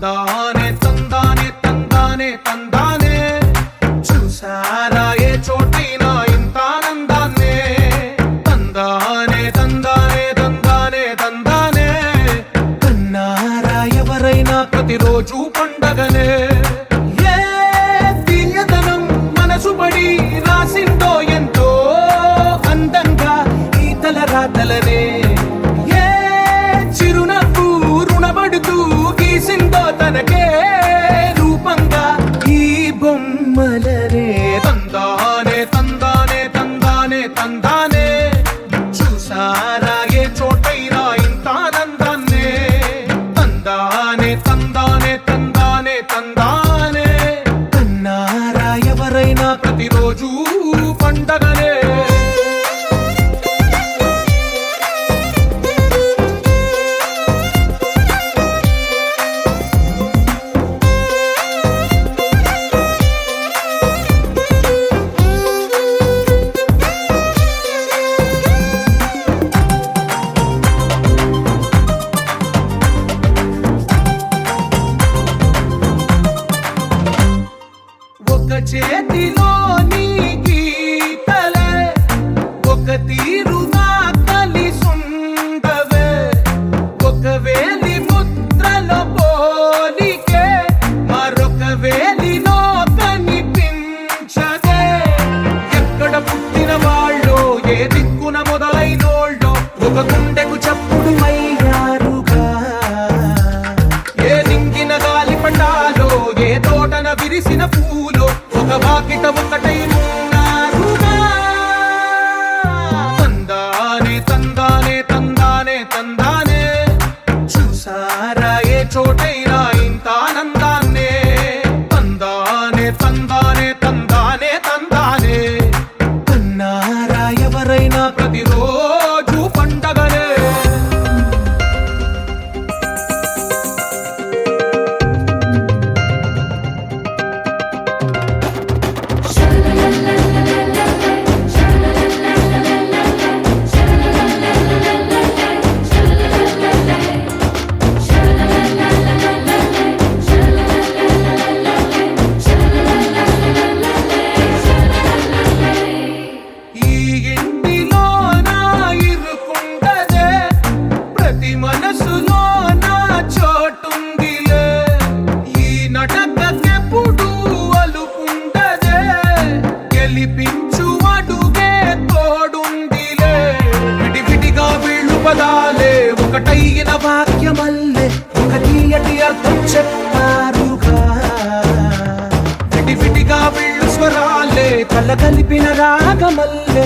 తందానే తందానే తందానే తందానే చూసారా ఏ చోటైనా ఇంత ఆనందాన్నే తందానే తందానే తందానే తందానే కన్నారా ఎవరైనా ప్రతిరోజు పండగనే ఏ తీయదనం మనసు పడి రాసిందో ఎంతో అందంగా ఈ తలరాతలనే ఏ చిరునవ్వు రుణపడుతూ గీసిందో తనకే రూపంగా ఈ బొమ్మలనే తందానే తందానే తందానే తందానే చూసారా ఏ చోటైనా ఇంత ఆనందాన్నే తందానే తందానే తందానే తందానే కన్నారా ఎవరైనా ప్రతిరోజు పండగనే ఒక చేతిలో నీ గీతలే ఒక తీరుగా కలిసుండవే ఒక వేలి ముద్రలో పోలికే మరొక వేలిలో కనిపించదే ఎక్కడ పుట్టిన వాళ్ళో ఏ దిక్కున మొదలైనోళ్ళో ఒక గుండెకు చప్పుడు అయ్యారుగా ఏ నింగిన గాలి పటాలో ఏ తోటన విరిసిన పూలో ఒక వాకిట ఒకటై ఉన్నారుగా తందానే తందానే తందానే తందానే చూసారా ఏ చోటైనా ఇంత ఆనందాన్నే తందానే తందానే తందానే తందానే కన్నారా ఎవరైనా ప్రతిరోజు పండగనే ఈ ఇంటిలో నా ఇరుకుండదే ప్రతి మనసులో నా చోటుందిలే ఈ నటకెప్పుడు అలుపుండదే గెలిపించు అడుగే తోడుందిలే విడివిడిగా వీళ్ళు పదాలే ఒకటైన వాక్యమల్లే ఒక తీయటి అర్థం చెప్పారుగా విడివిడిగా వీళ్ళు స్వరాలే కల కలిపిన రాగమల్లే